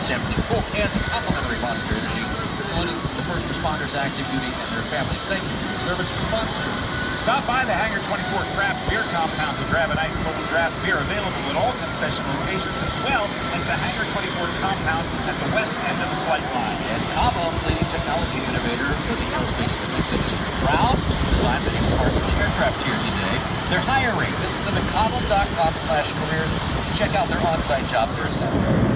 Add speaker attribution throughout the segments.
Speaker 1: tanks empty, full cans of complimentary Monster Energy, saluting the first responders active duty and their families. Thank you for your service and sponsor. Stop by the Hangar 24 Craft Beer Compound to grab an ice cold draft beer, available at all concession locations, as well as the Hangar 24 Compound at the west end of the flight line. And Cabo, leading technology innovator for the aerospace and defense industry, proud to design many parts of the aircraft here today. They're hiring. Visit them at cabo.com/careers. Check out their on-site job fair center.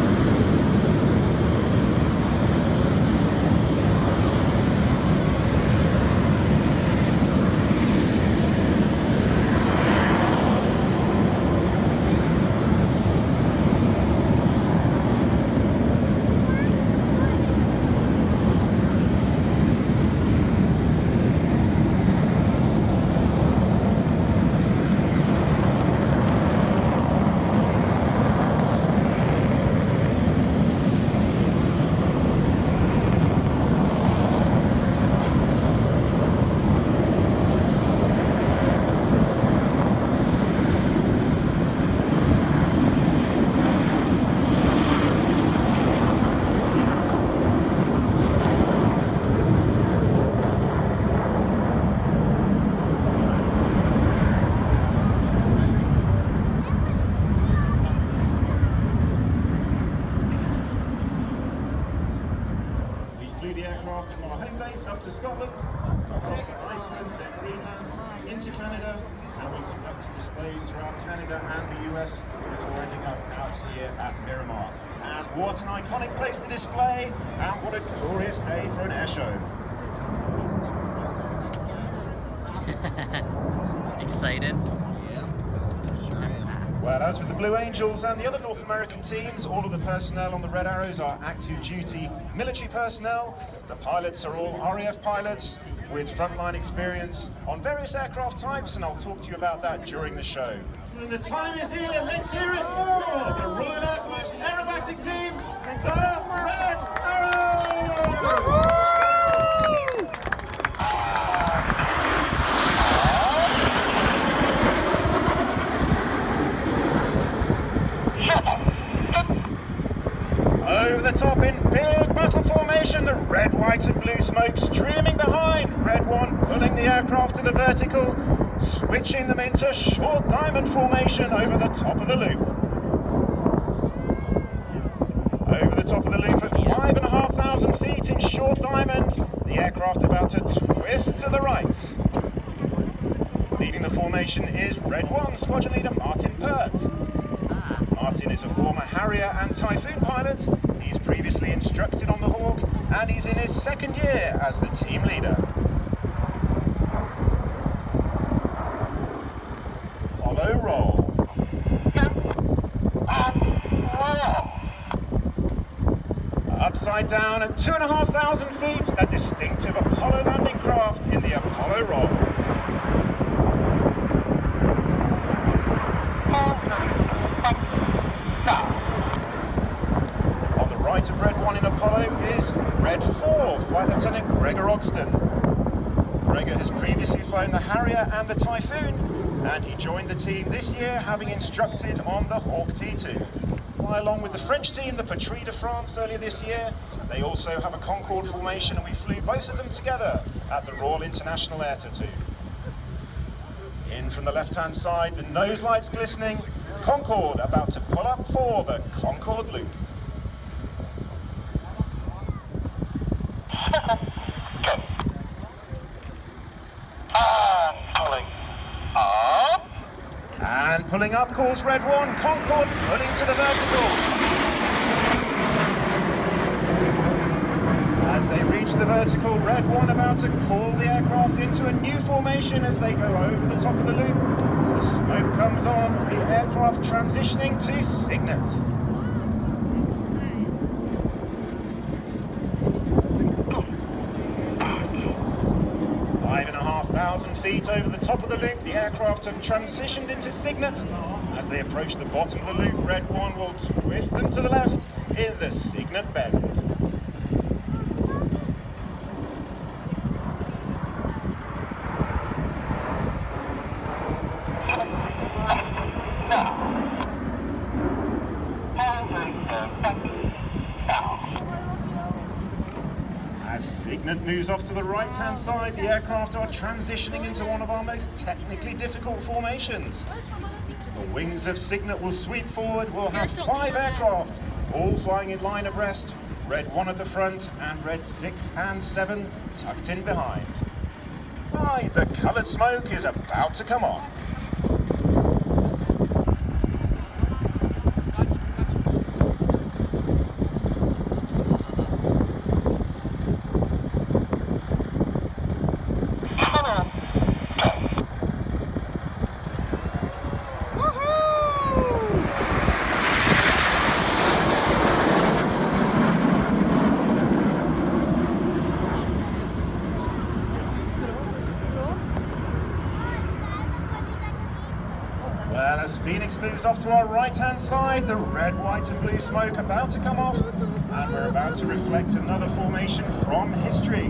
Speaker 2: From our home base up to Scotland, across to Iceland, then Greenland, into Canada, and we conducted displays throughout Canada and the US before ending up out here at Miramar. And what an iconic place to display, and what a glorious day for an air show.
Speaker 3: Excited?
Speaker 2: Well, as with the Blue Angels and the other North American teams, all of the personnel on the Red Arrows are active duty military personnel. The pilots are all RAF pilots with frontline experience on various aircraft types, and I'll talk to you about that during the show. And the time is here, let's hear it for the Royal Air Force Aerobatic Team, the Red Arrows! Over the top in big battle formation, the red, white and blue smoke streaming behind. Red 1 pulling the aircraft to the vertical, switching them into short diamond formation over the top of the loop. Over the top of the loop at 5,500 feet in short diamond, the aircraft about to twist to the right. Leading the formation is Red 1 Squadron Leader Martin Pert. Martin is a former Harrier and Typhoon pilot. He's previously instructed on the Hawk, and he's in his second year as the team leader. Apollo roll. Upside down at 2,500 feet, a distinctive Apollo landing craft in the Apollo roll. Right of Red 1 in Apollo is Red 4, Flight Lieutenant Gregor Ogston. Gregor has previously flown the Harrier and the Typhoon, and he joined the team this year having instructed on the Hawk T2. While along with the French team, the Patrie de France, earlier this year, they also have a Concorde formation, and we flew both of them together at the Royal International Air Tattoo. In from the left-hand side, the nose lights glistening, Concorde about to pull up for the Concorde loop. And pulling up calls Red 1, Concorde pulling to the vertical. As they reach the vertical, Red 1 about to call the aircraft into a new formation as they go over the top of the loop. The smoke comes on, the aircraft transitioning to Cygnet. 5,500 feet over the top of the loop, the aircraft have transitioned into Cygnet. As they approach the bottom of the loop, Red 1 will twist them to the left in the Cygnet bend. Cygnet moves off to the right-hand side. The aircraft are transitioning into one of our most technically difficult formations. The wings of Cygnet will sweep forward. We'll have 5 aircraft, all flying in line abreast. Red 1 at the front and red 6 and 7 tucked in behind. 5, the coloured smoke is about to come on. Well, as Phoenix moves off to our right-hand side, the red, white and blue smoke about to come off, and we're about to reflect another formation from history.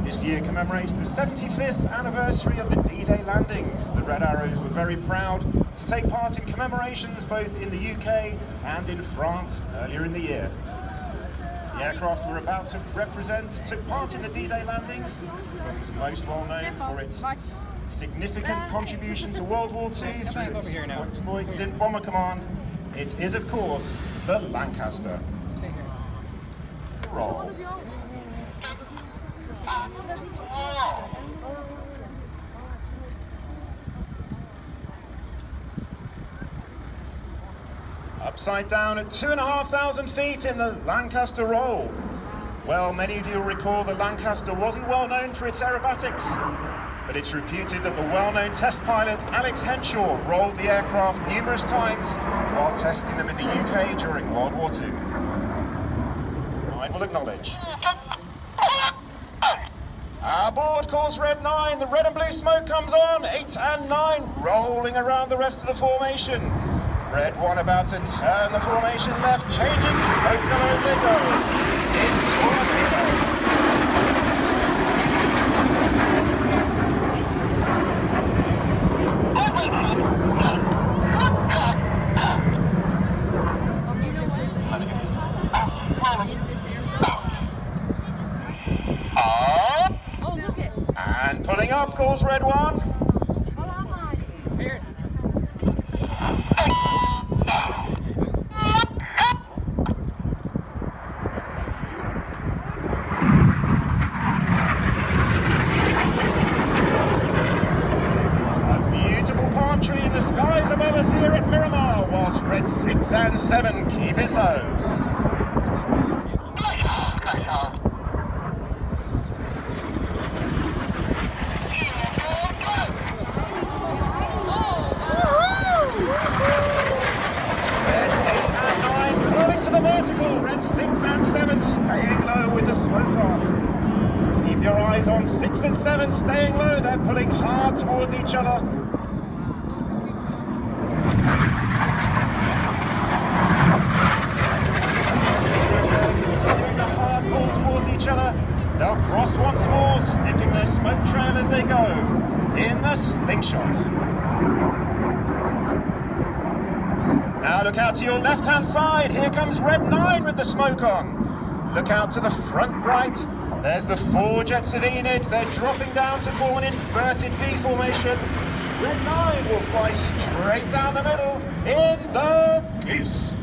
Speaker 2: This year commemorates the 75th anniversary of the D-Day landings. The Red Arrows were very proud to take part in commemorations both in the UK and in France earlier in the year. The aircraft we're about to represent took part in the D-Day landings, but was most well known for its significant contribution to World War II through its exploits in Bomber Command. It is, of course, the Lancaster. Roll. Upside down at 2,500 feet in the Lancaster roll. Well, many of you will recall the Lancaster wasn't well known for its aerobatics, but it's reputed that the well-known test pilot Alex Henshaw rolled the aircraft numerous times while testing them in the UK during World War II. I will acknowledge. Our board calls red 9, the red and blue smoke comes on, 8 and 9 rolling around the rest of the formation. Red 1 about to turn the formation left, changing smoke colour as they go. In tornado. And pulling up calls red 1. A beautiful palm tree in the skies above us here at Miramar, whilst red 6 and 7 keep it low. The vertical, red 6 and 7 staying low with the smoke on. Keep your eyes on 6 and 7 staying low, they're pulling hard towards each other. Continuing the hard pull towards each other. They'll cross once more, snipping their smoke trail as they go. In the slingshot. Now look out to your left-hand side. Here comes red 9 with the smoke on. Look out to the front right. There's the 4 jets of Enid. They're dropping down to form an inverted V formation. Red 9 will fly straight down the middle in the goose.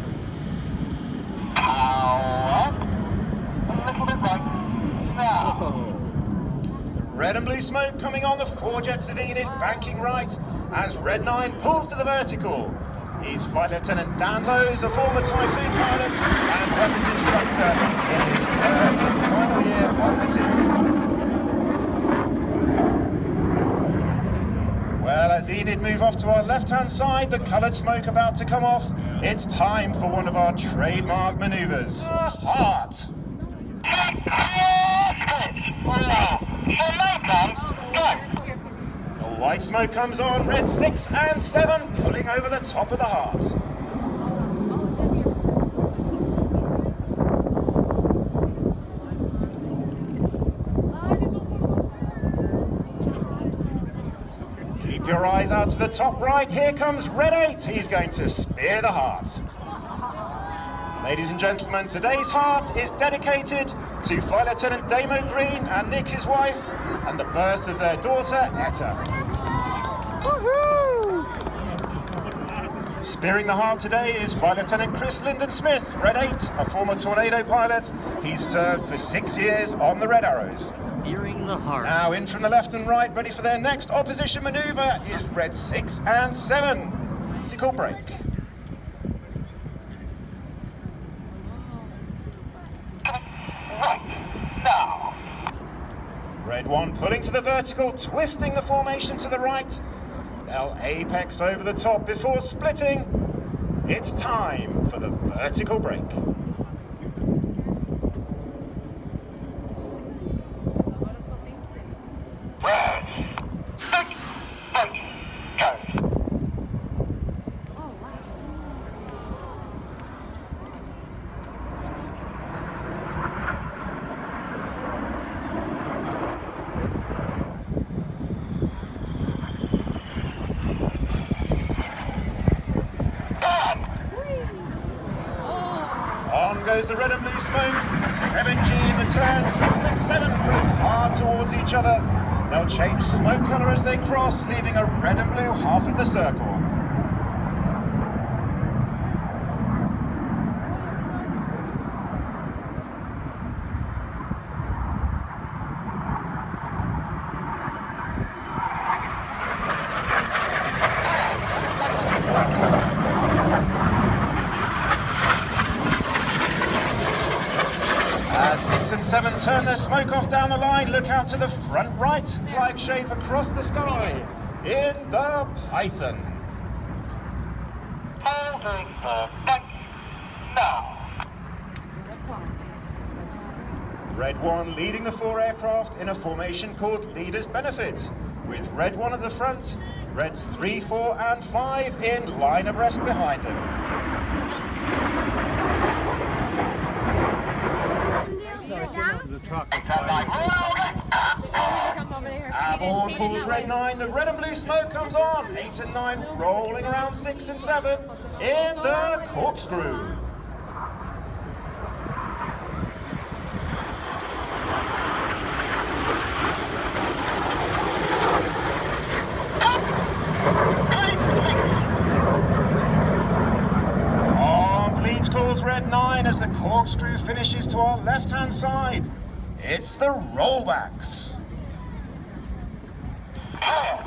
Speaker 2: Red and blue smoke coming on the 4 jets of Enid, banking right as red 9 pulls to the vertical. He's Flight Lieutenant Dan Lowe's, a former Typhoon pilot and weapons instructor in his 3rd and final year on the team. Well, as Enid move off to our left-hand side, the coloured smoke about to come off, it's time for one of our trademark manoeuvres, a heart. The white smoke comes on, red 6 and 7 pulling over the top of the heart. Keep your eyes out to the top right, here comes red 8, he's going to spear the heart. Ladies and gentlemen, today's heart is dedicated to Flight Lieutenant Damo Green and Nick, his wife, and the birth of their daughter, Etta. Woohoo! Spearing the heart today is Flight Lieutenant Chris Lyndon Smith, Red 8, a former Tornado pilot. He's served for 6 years on the Red Arrows.
Speaker 3: Spearing the heart.
Speaker 2: Now in from the left and right, ready for their next opposition maneuver, is Red 6 and 7. Vertical break.
Speaker 4: Right, now.
Speaker 2: Red 1 pulling to the vertical, twisting the formation to the right. They'll apex over the top before splitting. It's time for the vertical break.
Speaker 4: Red 6, 8, go.
Speaker 2: On goes the red and blue smoke. 7G in the turn, 6 and 7 pulling hard towards each other. They'll change smoke colour as they cross, leaving a red and blue half of the circle. As 6 and 7 turn their smoke off down the line, look out to the front right, flag shape across the sky in the Python.
Speaker 4: Holding for next, now.
Speaker 2: Red 1 leading the 4 aircraft in a formation called Leaders Benefit, with Red 1 at the front, Reds 3, 4 and 5 in line abreast behind them.
Speaker 3: The truck is
Speaker 2: Aboard pulls Red 9, the red and blue smoke comes on. 8 and 9 rolling around 6 and 7 in the corkscrew. Complete calls Red 9 as the corkscrew finishes to our left-hand side. It's the rollbacks.
Speaker 4: Go!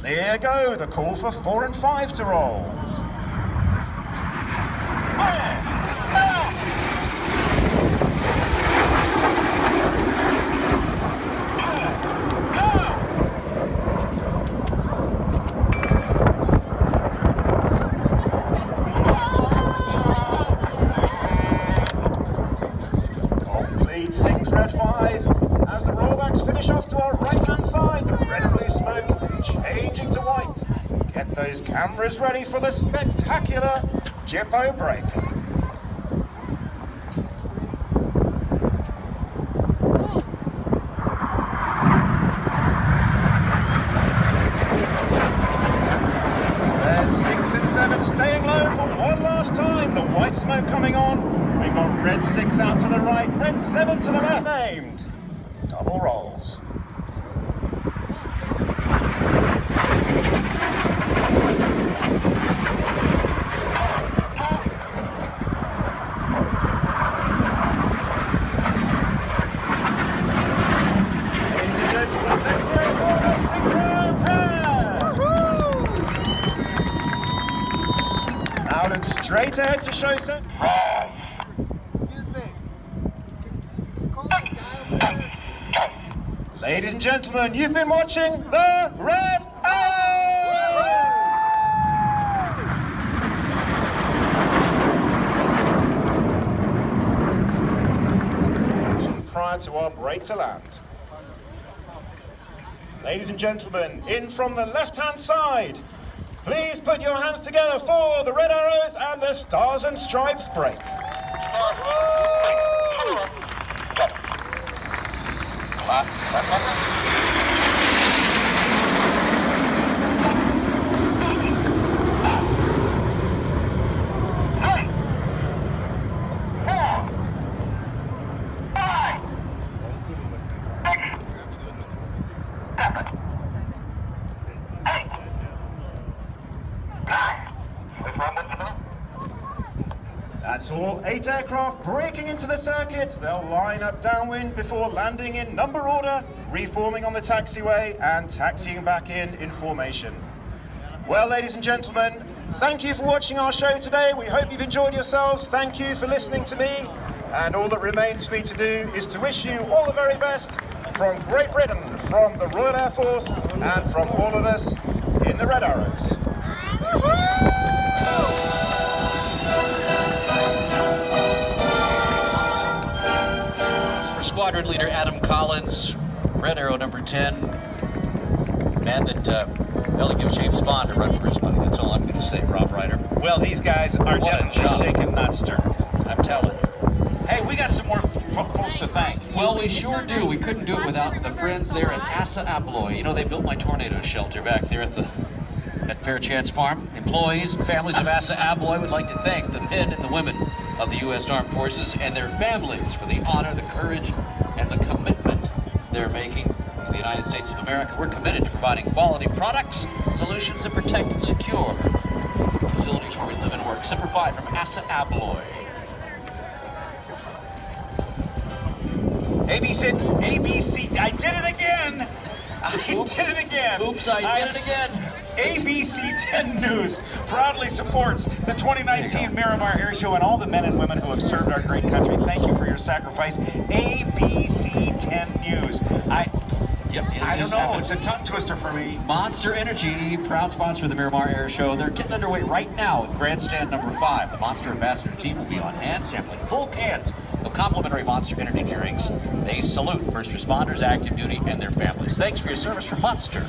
Speaker 2: Clear go, the call for 4 and 5 to roll. Complete sings Red 5 as the rollbacks finish off to our right-hand side. The red and blue smoke changing to white. Get those cameras ready for the spectacular Jippo break. Red 6 and 7 staying low for one last time. The white smoke coming on. We've got Red 6 out to the right, Red 7 to the left. Named. Double rolls. Ladies and gentlemen, let's hear it for the synchro pair. Now look straight ahead to show set. Ladies and gentlemen, you've been watching the Red Arrow! Prior to our break to land. Ladies and gentlemen, in from the left-hand side, please put your hands together for the Red Arrows and the Stars and Stripes break. That's all 8 aircraft breaking into the circuit. They'll line up downwind before landing in number order, reforming on the taxiway and taxiing back in formation. Well, ladies and gentlemen, thank you for watching our show today. We hope you've enjoyed yourselves. Thank you for listening to me. And all that remains for me to do is to wish you all the very best from Great Britain, from the Royal Air Force, and from all of us in the Red Arrows.
Speaker 1: For Squadron Leader Adam Collins, Red Arrow number 10, man that only gives James Bond a run for his money. That's all I'm going to say, Rob Ryder.
Speaker 5: Well, these guys are
Speaker 1: What a
Speaker 5: definitely
Speaker 1: job.
Speaker 5: shaken, not stirred.
Speaker 1: I'm telling you.
Speaker 5: Hey, we got some more folks to thank.
Speaker 1: Well, we sure do. We couldn't do it without the friends there at Asa Abloy. You know, they built my tornado shelter back there at Fairchance Farm. Employees and families of Asa Abloy would like to thank the men and the women of the U.S. Armed Forces and their families for the honor, the courage, and the commitment they're making to the United States of America. We're committed to providing quality products, solutions that protect and secure facilities where we live and work. Semper Fi from Asa Abloy.
Speaker 5: ABC, I did it again!
Speaker 1: Oops.
Speaker 5: I did it again!
Speaker 1: Oops, I did it again.
Speaker 5: ABC 10 News proudly supports the 2019 Miramar Air Show and all the men and women who have served our great country. Thank you for your sacrifice. ABC 10 News. I don't know, it's a tongue twister for me.
Speaker 1: Monster Energy, proud sponsor of the Miramar Air Show. They're getting underway right now with Grandstand number 5. The Monster Ambassador team will be on hand sampling full cans of complimentary Monster Energy drinks. They salute first responders, active duty, and their families. Thanks for your service for Monster.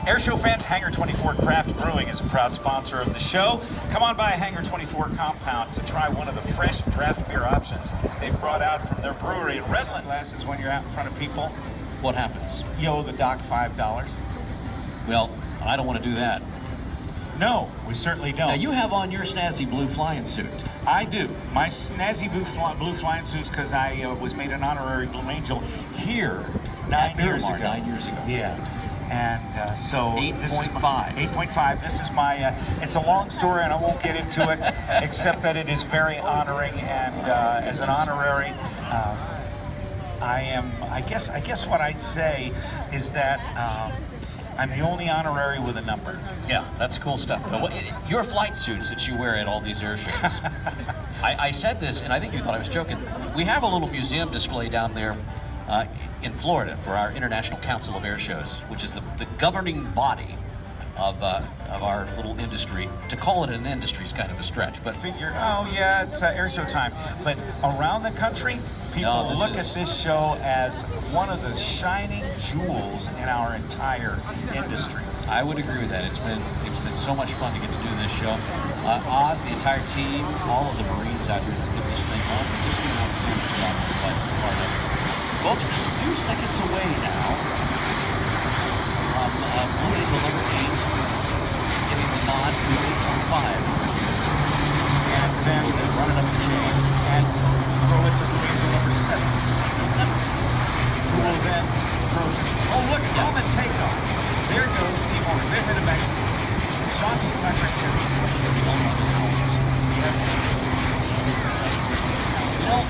Speaker 5: Air Show fans, Hangar 24 Craft Brewing is a proud sponsor of the show. Come on by Hangar 24 compound to try one of the fresh draft beer options they've brought out from their brewery in Redlands. Glasses when you're out in front of people.
Speaker 1: What happens?
Speaker 5: You owe the doc $5.
Speaker 1: Well, I don't want to do that.
Speaker 5: No, we certainly don't.
Speaker 1: Now, you have on your snazzy blue flying suit.
Speaker 5: I do. My snazzy blue flying suits because I was made an honorary Blue Angel here 9 years ago.
Speaker 1: 9 years ago.
Speaker 5: Yeah. And so
Speaker 1: 8.5.
Speaker 5: 8.5. This is my, it's a long story and I won't get into it, except that it is very honoring and as an honorary, I guess what I'd say is that I'm the only honorary with a number.
Speaker 1: Yeah, that's cool stuff. But your flight suits that you wear at all these air shows. I said this, and I think you thought I was joking. We have a little museum display down there in Florida for our International Council of Air Shows, which is the governing body of our little industry. To call it an industry is kind of a stretch, but
Speaker 5: Figure, oh yeah, it's air show time. But around the country, people look at this show as one of the shining jewels in our entire industry.
Speaker 1: I would agree with that. It's been so much fun to get to do this show. Oz, the entire team, all of the Marines out here that put this thing on, just do an outstanding job to be part of it. Folks, we're just a few seconds away now from Blue Angel number 8 giving the nod to 8.5.
Speaker 5: And then
Speaker 1: Run it up the chain.
Speaker 5: and throw it to Blue Angel number 7. Who will then approach. Oh look, on the takeoff. There goes Team Order. They've hit a magnet. Shocking touch right there.
Speaker 1: You know,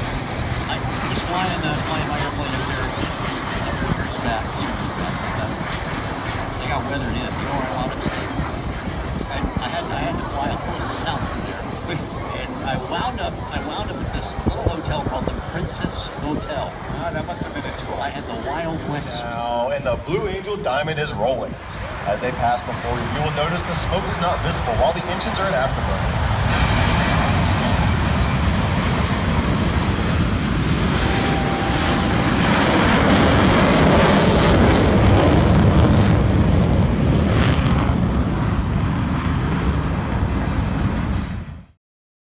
Speaker 1: I was flying my airplane up there years back. They got weathered in. You know where I wanted to? I had to fly a little south from there. And I wound up at this little hotel called the Princess Hotel.
Speaker 5: That must have been a tool.
Speaker 1: I had the Wild West.
Speaker 6: Now, and the Blue Angel diamond is rolling. As they pass before you, you will notice the smoke is not visible while the engines are in afterburner.